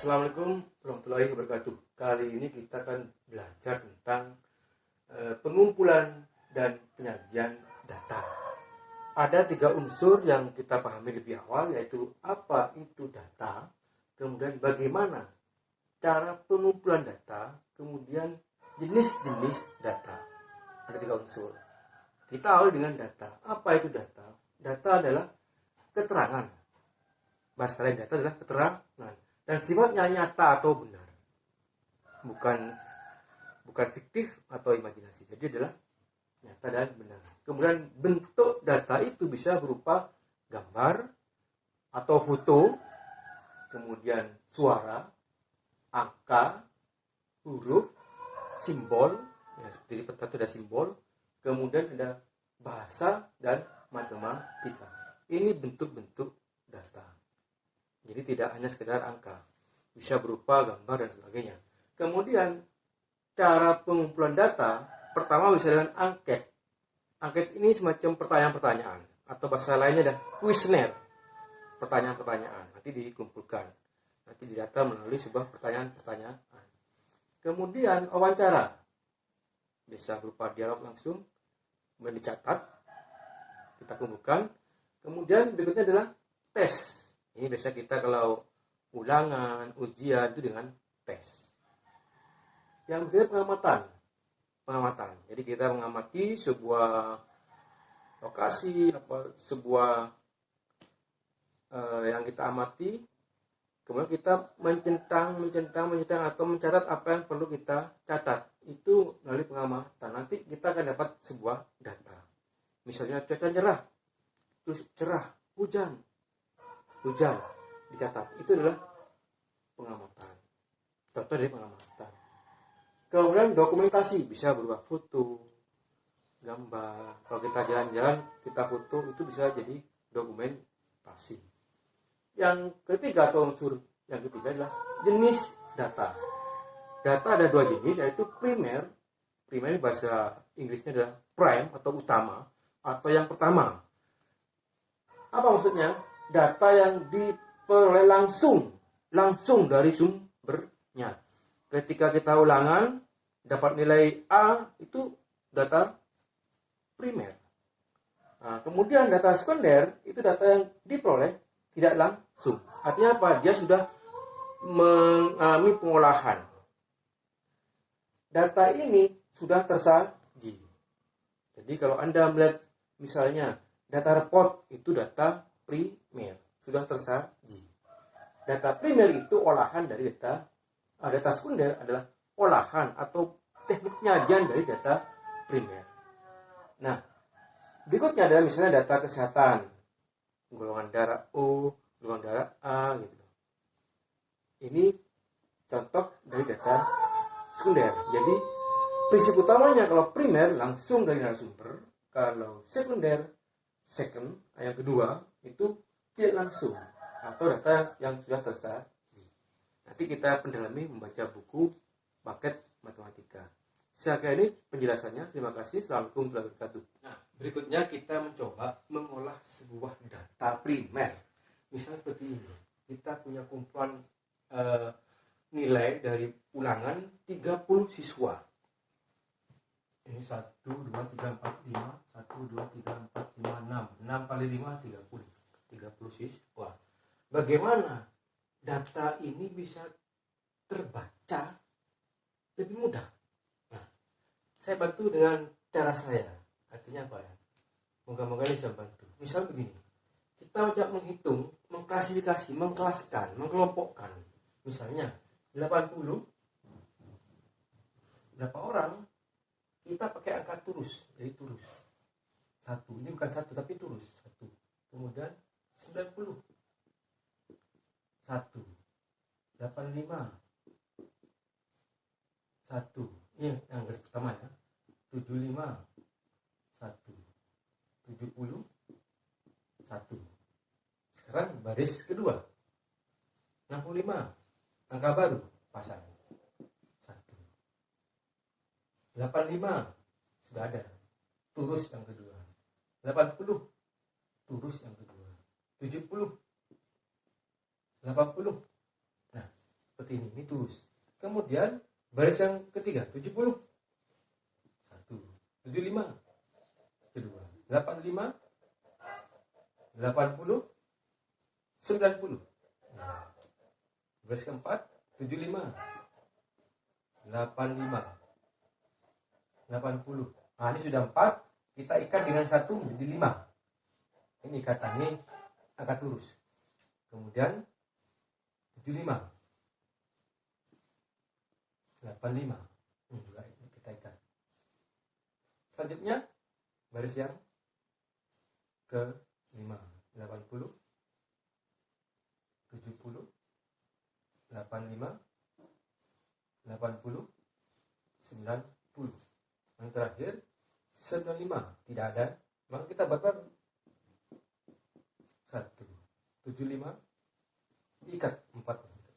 Assalamualaikum warahmatullahi wabarakatuh. Kali ini kita akan belajar tentang pengumpulan dan penyajian data. Ada 3 unsur yang kita pahami lebih awal, yaitu apa itu data, kemudian bagaimana cara pengumpulan data, kemudian jenis-jenis data. Ada 3 unsur. Kita awal dengan data. Apa itu data? Data adalah keterangan. Bahasa lain data adalah keterangan. Dan sifatnya nyata atau benar, bukan fiktif atau imajinasi. Jadi adalah nyata dan benar. Kemudian bentuk data itu bisa berupa gambar atau foto, kemudian suara, angka, huruf, simbol, ya, seperti di peta itu ada simbol, kemudian ada bahasa dan matematika. Ini bentuk-bentuk data. Jadi tidak hanya sekedar angka, bisa berupa gambar dan sebagainya. Kemudian cara pengumpulan data pertama bisa dengan angket. Angket ini semacam pertanyaan-pertanyaan, atau bahasa lainnya ada kuesioner, pertanyaan-pertanyaan. Nanti dikumpulkan, nanti didata melalui sebuah pertanyaan-pertanyaan. Kemudian wawancara, bisa berupa dialog langsung, kemudian dicatat, kita kumpulkan. Kemudian berikutnya adalah tes. Ini biasa kita kalau ulangan, ujian itu dengan tes. Yang kedua pengamatan. Jadi kita mengamati sebuah lokasi, sebuah yang kita amati, kemudian kita mencentang atau mencatat apa yang perlu kita catat. Itu melalui pengamatan. Nanti kita akan dapat sebuah data. Misalnya cuaca cerah, terus cerah, hujan dicatat. Itu adalah pengamatan. Contoh dari pengamatan. Kemudian dokumentasi bisa berupa foto, gambar. Kalau kita jalan-jalan, kita foto, itu bisa jadi dokumentasi. Yang ketiga atau unsur yang ketiga adalah jenis data. Data ada 2 jenis, yaitu primer. Primer bahasa Inggrisnya adalah prime atau utama, atau yang pertama. Apa maksudnya? Data yang diperoleh langsung dari sumbernya. Ketika kita ulangan dapat nilai A, itu data primer. Nah, kemudian data sekunder itu data yang diperoleh tidak langsung. Artinya apa? Dia sudah mengalami pengolahan. Data ini sudah tersaji. Jadi kalau Anda melihat misalnya data report, itu data primer, sudah tersaji. Data primer itu olahan dari data sekunder adalah olahan atau teknik penyajian dari data primer. Nah, berikutnya adalah misalnya data kesehatan, golongan darah O, golongan darah A, gitu. Ini contoh dari data sekunder. Jadi prinsip utamanya kalau primer langsung dari narasumber, kalau sekunder yang kedua itu tidak langsung atau data yang sudah tersaji. Nanti kita pendalami membaca buku paket matematika. Sekian ini penjelasannya. Terima kasih. Assalamualaikum warahmatullahi wabarakatuh. Nah, berikutnya kita mencoba mengolah sebuah data primer. Misalnya seperti ini. Kita punya kumpulan nilai dari ulangan 30 siswa. Ini 1, 2, 3, 4, 5. 1, 2, 3, 4, 5, 6. 6 kali 5, 30 siswa. Bagaimana data ini bisa terbaca lebih mudah? Nah, saya bantu dengan cara saya. Artinya apa ya? Moga-moga ini bisa bantu. Misal begini. Kita menghitung, mengklasifikasi, mengkelaskan, mengkelompokkan. Misalnya 80. Berapa orang? Kita pakai angka turus, jadi turus. 1, ini bukan 1 tapi turus. 1. Kemudian 90. 1. 85. 1. Ini yang garis pertama ya. 75. 1. 70. 1. Sekarang baris kedua. 65. Angka baru pasang. 85 sudah ada, turus yang kedua. 80 turus yang kedua. 70, 80. Nah, seperti ini terus. Kemudian baris yang ketiga 70, 1, 75, kedua 85, 80, 90. Baris keempat 75, 85, 80. Nah, ini sudah 4, kita ikat dengan 1 menjadi 5. Ini ikatannya angkat lurus. Kemudian 75, 85. Ini juga kita ikat. Selanjutnya baris yang ke-5, 80, 70, 85, 80, 90. Yang terakhir 95, tidak ada, maka kita buat baru 1, 75, ikat 4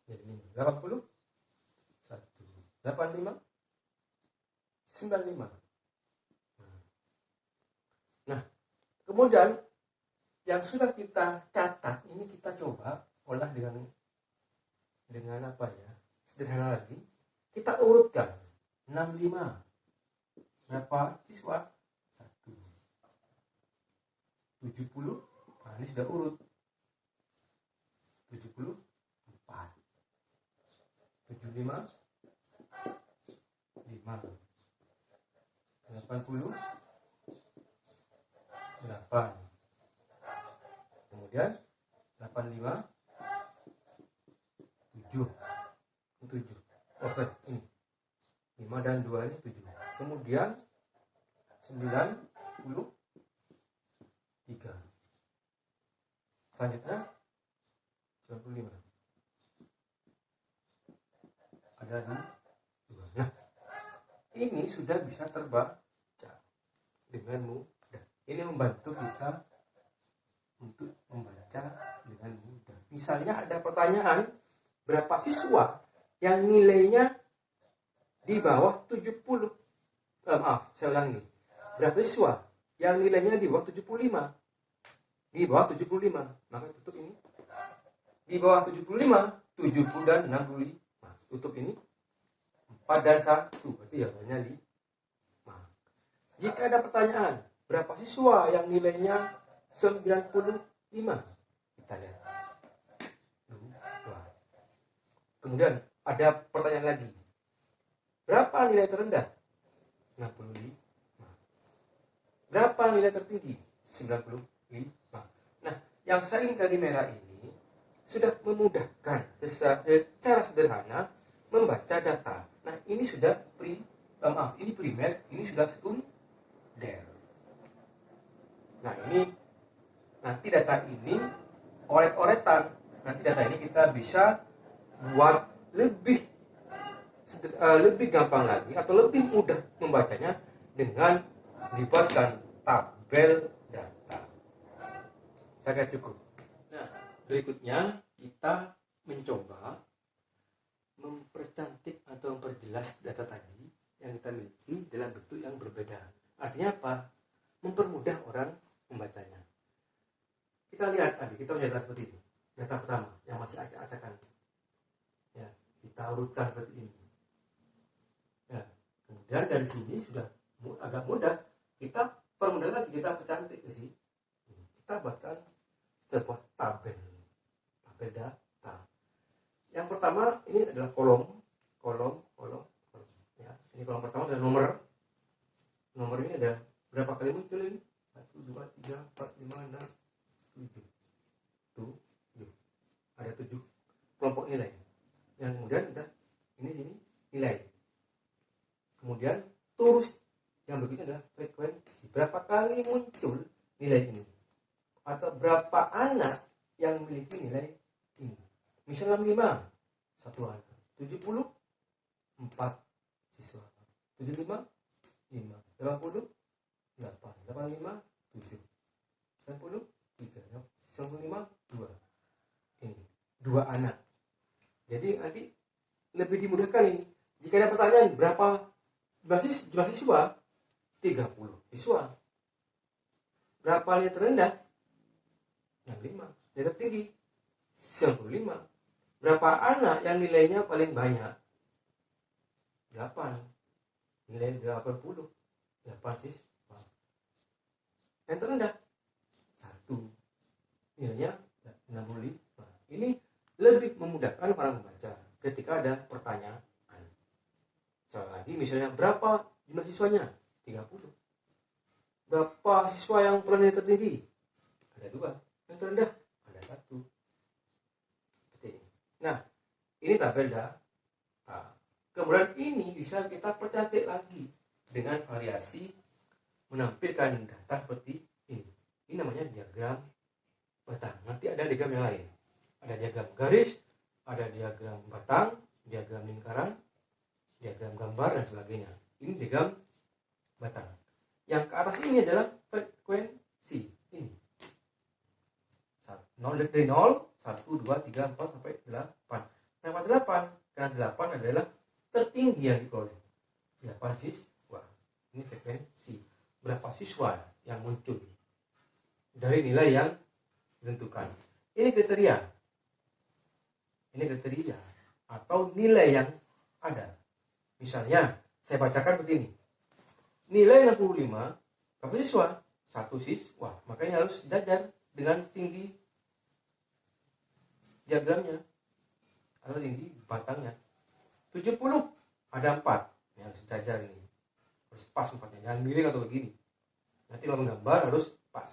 jadi 5, 80, 1, 85, 95. Nah, kemudian yang sudah kita catat ini kita coba olah dengan apa ya, sederhana lagi. Kita urutkan 65. Berapa siswa? 1. 70. Nah, ini sudah urut 74. 75, 5, 80, 8. Kemudian 85, 7. 7. Oh, sorry, ini 5 dan 2 ini 7. Kemudian 93. Selanjutnya 95. Ada di 2. Nah, ini sudah bisa terbaca dengan mudah. Ini membantu kita untuk membaca dengan mudah. Misalnya ada pertanyaan, berapa siswa yang nilainya di bawah 70? Saya ulangi. Berapa siswa yang nilainya di bawah 75? Di bawah 75. Maka tutup ini. Di bawah 75, 70 dan 65. Tutup ini. 4 dan 1. Berarti jawabannya 5. Jika ada pertanyaan, berapa siswa yang nilainya 95? Kita lihat. 2. Kemudian ada pertanyaan lagi. Berapa nilai terendah? 65. Berapa nilai tertinggi? 95. Nah, yang saya ingin merah ini sudah memudahkan secara sederhana membaca data. Nah, ini sudah ini primer, ini sudah sekunder. Nah, ini nanti data ini oret-oretan. Nanti data ini kita bisa buat lebih gampang lagi atau lebih mudah membacanya dengan dibuatkan tabel data. Saya kira cukup. Nah, berikutnya kita mencoba mempercantik atau memperjelas data tadi yang kita miliki dalam bentuk yang berbeda. Artinya apa? Mempermudah orang membacanya. Kita lihat tadi, kita lihat seperti ini. Data pertama yang masih acak-acakan. Ya, kita urutkan seperti ini. Ya, kemudian dari sini sudah agak mudah, kita permudah lagi, kita percantik ke sini. Kita buatkan sebuah tabel data. Yang pertama ini adalah kolom. Ya, ini kolom pertama adalah nomor. Nomor ini ada berapa kali muncul ini? 1, 2, 3, 4, 5, 6, 7. 7. Ada 7 kelompok nilai. Yang kemudian ada ini sini nilai. Kemudian terus yang berikutnya adalah frekuensi. Berapa kali muncul nilai ini? Atau berapa anak yang memiliki nilai ini? Misalnya 65, 1 anak. 70, 4 siswa. 75, 5. 80, 8. 85, 7. 90, 3. 95, 2. Ini 2 anak. Jadi nanti lebih dimudahkan ini. Jika ada pertanyaan berapa jumlah siswa? 30 siswa. Berapa nilai terendah? 65. Nilai tertinggi 95. Berapa anak yang nilainya paling banyak? 8. Nilai 80. 8 siswa. Yang terendah 1. Nilainya 65. Ini lebih memudahkan para membaca ketika ada pertanyaan. Soal lagi misalnya, berapa jumlah siswanya? 30. Berapa siswa yang nilai tertinggi? Ada 2. Yang terendah ada 1. Seperti ini. Nah, ini tabel data. Kemudian ini bisa kita percantik lagi dengan variasi menampilkan data seperti ini. Ini namanya diagram batang. Nanti ada diagram yang lain. Ada diagram garis, ada diagram batang, diagram lingkaran, diagram gambar, dan sebagainya. Ini diagram batang. Yang ke atas ini adalah frekuensi. Ini 0 dari 0, 1, 2, 3, 4 sampai 8. Kenapa 8? Karena 8 adalah tertinggi yang diperoleh. 8 siswa. Ini frekuensi. Berapa siswa yang muncul dari nilai yang ditentukan. Ini kriteria. Ini kriteria atau nilai yang ada. Misalnya, saya bacakan begini. Nilai 65, berapa siswa? 1 siswa. Makanya harus sejajar dengan tinggi diagramnya atau tinggi batangnya. 70, ada 4. Ini harus sejajar ini. Harus pas 4-nya. Jangan miring atau begini. Nanti kalau menggambar harus pas.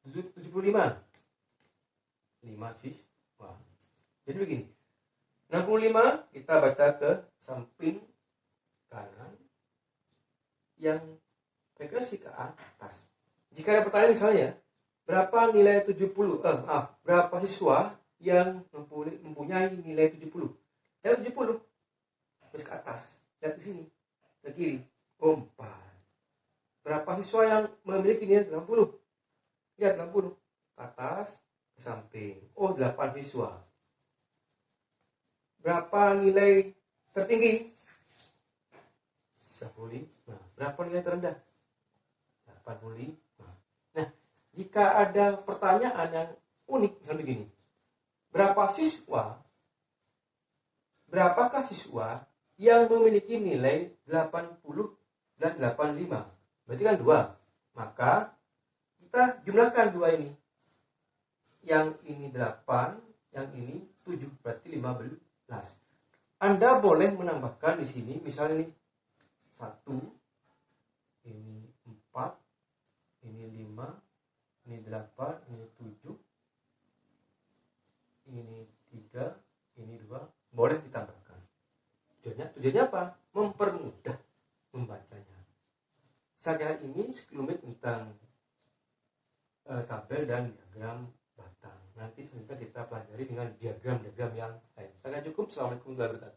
75, 5 siswa. Jadi begini. 65 kita baca ke samping kanan, yang frekuensi ke atas. Jika ada pertanyaan misalnya, berapa nilai 70? Berapa siswa yang mempunyai nilai 70? Lihat 70. Terus ke atas. Lihat di sini. Ke kiri. 4. Berapa siswa yang memiliki nilai 80? Lihat 80. Ke atas, ke samping. 8 siswa. Berapa nilai tertinggi? 15. Berapa nilai terendah? 85. Nah, jika ada pertanyaan yang unik, misalnya begini. Berapakah siswa yang memiliki nilai 80 dan 85? Berarti kan 2. Maka kita jumlahkan 2 ini. Yang ini 8, yang ini 7, berarti 15. Anda boleh menambahkan di sini, misalnya ini 1, ini 4, ini 5, ini 8, ini 7, ini 3, ini 2. Boleh ditambahkan. Tujuannya apa? Mempermudah membacanya. Saya kira ini sekelumit tentang tabel dan diagram batang. Nanti selanjutnya kita pelajari dengan diagram-diagram yang lain. Saya cukup. Assalamualaikum warahmatullahi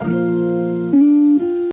wabarakatuh.